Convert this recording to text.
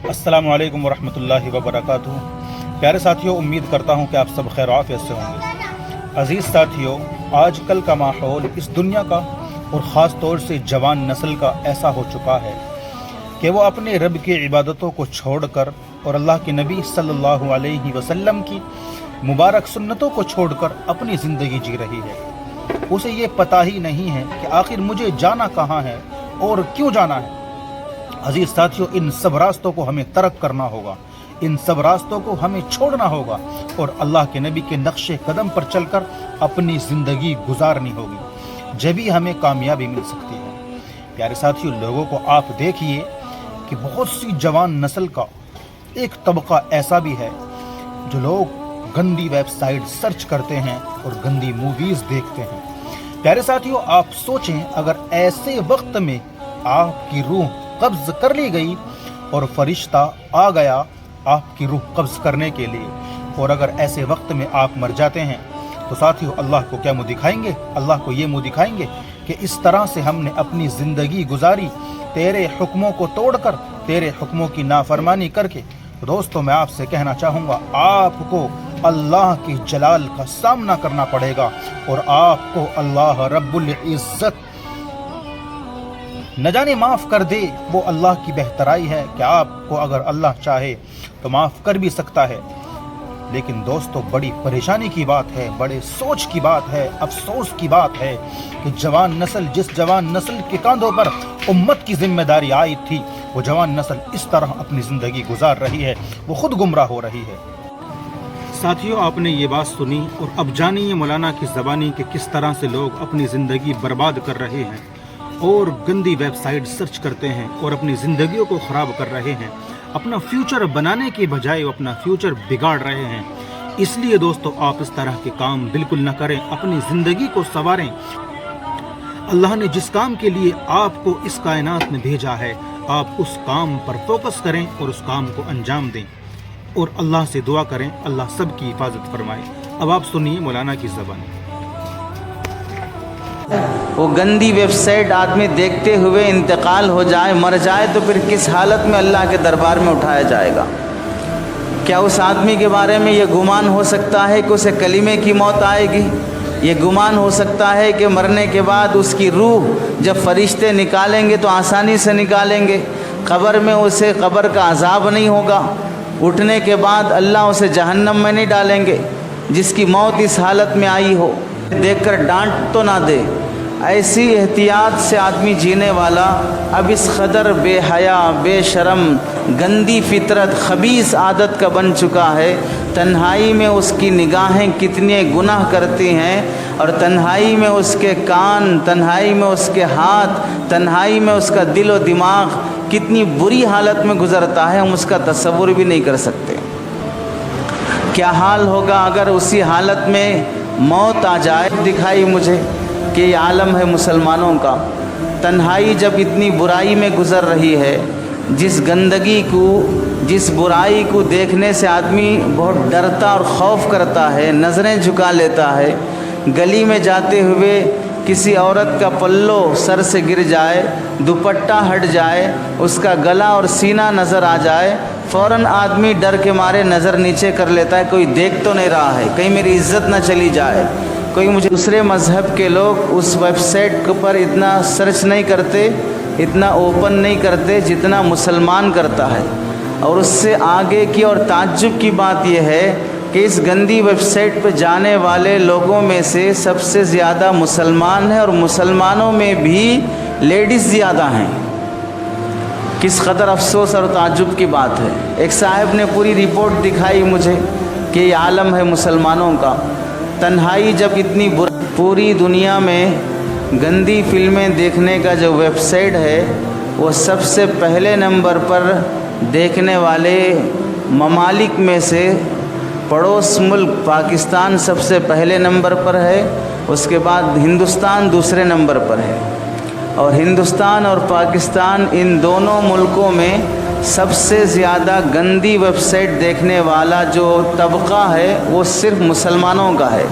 अस्सलामु अलैकुम वरहमतुल्लाहि वबरकातुहू। प्यारे साथियों, उम्मीद करता हूँ कि आप सब खैर आफियत से होंगे। अजीज़ साथियों, आजकल का माहौल इस दुनिया का और ख़ास तौर से जवान नस्ल का ऐसा हो चुका है कि वो अपने रब की इबादतों को छोड़कर और अल्लाह के नबी सल्लल्लाहु अलैहि वसल्लम की मुबारक सुन्नतों को छोड़कर अपनी ज़िंदगी जी रही है। उसे ये पता ही नहीं है कि आखिर मुझे जाना कहाँ है और क्यों जाना है। अजीज साथियों, इन सब रास्तों को हमें तर्क करना होगा, इन सब रास्तों को हमें छोड़ना होगा और अल्लाह के नबी के नक्शे कदम पर चलकर अपनी ज़िंदगी गुजारनी होगी, जब ही हमें कामयाबी मिल सकती है। प्यारे साथियों, लोगों को आप देखिए कि बहुत सी जवान नस्ल का एक तबका ऐसा भी है जो लोग गंदी वेबसाइट सर्च करते हैं और गंदी मूवीज़ देखते हैं। प्यारे साथियों, आप सोचें, अगर ऐसे वक्त में आपकी रूह कब्ज़ कर ली गई और फरिश्ता आ गया आपकी रूह कब्ज़ करने के लिए, और अगर ऐसे वक्त में आप मर जाते हैं तो साथियों अल्लाह को क्या मुँह दिखाएंगे? अल्लाह को ये मुँह दिखाएंगे कि इस तरह से हमने अपनी ज़िंदगी गुजारी, तेरे हुक्मों को तोड़कर, तेरे हुक्मों की नाफरमानी करके। तो दोस्तों, मैं आपसे कहना चाहूँगा, आपको अल्लाह की जलाल का सामना करना पड़ेगा और आपको अल्लाह रब्बुल इज़्ज़त न जाने माफ़ कर दे। वो अल्लाह की बेहतराई है कि आपको अगर अल्लाह चाहे तो माफ़ कर भी सकता है। लेकिन दोस्तों, बड़ी परेशानी की बात है, बड़े सोच की बात है, अफसोस की बात है कि जवान नस्ल, जिस जवान नस्ल के कांधों पर उम्मत की जिम्मेदारी आई थी, वो जवान नस्ल इस तरह अपनी ज़िंदगी गुजार रही है, वो खुद गुमराह हो रही है। साथियों, आपने ये बात सुनी और अब जानिए मौलाना की ज़बानी कि किस तरह से लोग अपनी ज़िंदगी बर्बाद कर रहे हैं और गंदी वेबसाइट सर्च करते हैं और अपनी ज़िंदगियों को ख़राब कर रहे हैं। अपना फ्यूचर बनाने के बजाय वो अपना फ्यूचर बिगाड़ रहे हैं। इसलिए दोस्तों, आप इस तरह के काम बिल्कुल न करें, अपनी ज़िंदगी को संवारें। अल्लाह ने जिस काम के लिए आपको इस कायनात में भेजा है, आप उस काम पर फोकस करें और उस काम को अंजाम दें और अल्लाह से दुआ करें, अल्लाह सब की हिफाजत फरमाए। अब आप सुनिए मौलाना की ज़बानी। वो गंदी वेबसाइट आदमी देखते हुए इंतकाल हो जाए, मर जाए, तो फिर किस हालत में अल्लाह के दरबार में उठाया जाएगा? क्या उस आदमी के बारे में ये गुमान हो सकता है कि उसे कलीमे की मौत आएगी? ये गुमान हो सकता है कि मरने के बाद उसकी रूह जब फरिश्ते निकालेंगे तो आसानी से निकालेंगे, कब्र में उसे कब्र का अजाब नहीं होगा, उठने के बाद अल्लाह उसे जहन्नम में नहीं डालेंगे? जिसकी मौत इस हालत में आई हो, देखकर डांट तो ना दे। ऐसी एहतियात से आदमी जीने वाला अब इस कदर बेहया, बेशरम, गंदी फितरत, खबीस आदत का बन चुका है। तन्हाई में उसकी निगाहें कितने गुनाह करती हैं और तन्हाई में उसके कान, तन्हाई में उसके हाथ, तन्हाई में उसका दिल और दिमाग कितनी बुरी हालत में गुजरता है, हम उसका तसव्वुर भी नहीं कर सकते। क्या हाल होगा अगर उसी हालत में मौत आ जाए? दिखाई मुझे कि ये आलम है मुसलमानों का। तन्हाई जब इतनी बुराई में गुज़र रही है, जिस गंदगी को, जिस बुराई को देखने से आदमी बहुत डरता और खौफ करता है, नज़रें झुका लेता है। गली में जाते हुए किसी औरत का पल्लो सर से गिर जाए, दुपट्टा हट जाए, उसका गला और सीना नज़र आ जाए, फ़ौरन आदमी डर के मारे नज़र नीचे कर लेता है, कोई देख तो नहीं रहा है, कहीं मेरी इज़्ज़त ना चली जाए, कोई मुझे। दूसरे मज़हब के लोग उस वेबसाइट पर इतना सर्च नहीं करते, इतना ओपन नहीं करते जितना मुसलमान करता है। और उससे आगे की और ताज्जुब की बात यह है कि इस गंदी वेबसाइट पर जाने वाले लोगों में से सबसे ज़्यादा मुसलमान हैं और मुसलमानों में भी लेडीज़ ज़्यादा हैं। किस कदर अफसोस और ताज्जुब की बात है। एक साहब ने पूरी रिपोर्ट दिखाई मुझे कि ये आलम है मुसलमानों का। तन्हाई जब इतनी पूरी दुनिया में गंदी फिल्में देखने का जो वेबसाइट है, वो सबसे पहले नंबर पर देखने वाले ममालिक में से पड़ोस मुल्क पाकिस्तान सबसे पहले नंबर पर है, उसके बाद हिंदुस्तान दूसरे नंबर पर है। और हिंदुस्तान और पाकिस्तान, इन दोनों मुल्कों में सबसे ज़्यादा गंदी वेबसाइट देखने वाला जो तबका है वो सिर्फ मुसलमानों का है।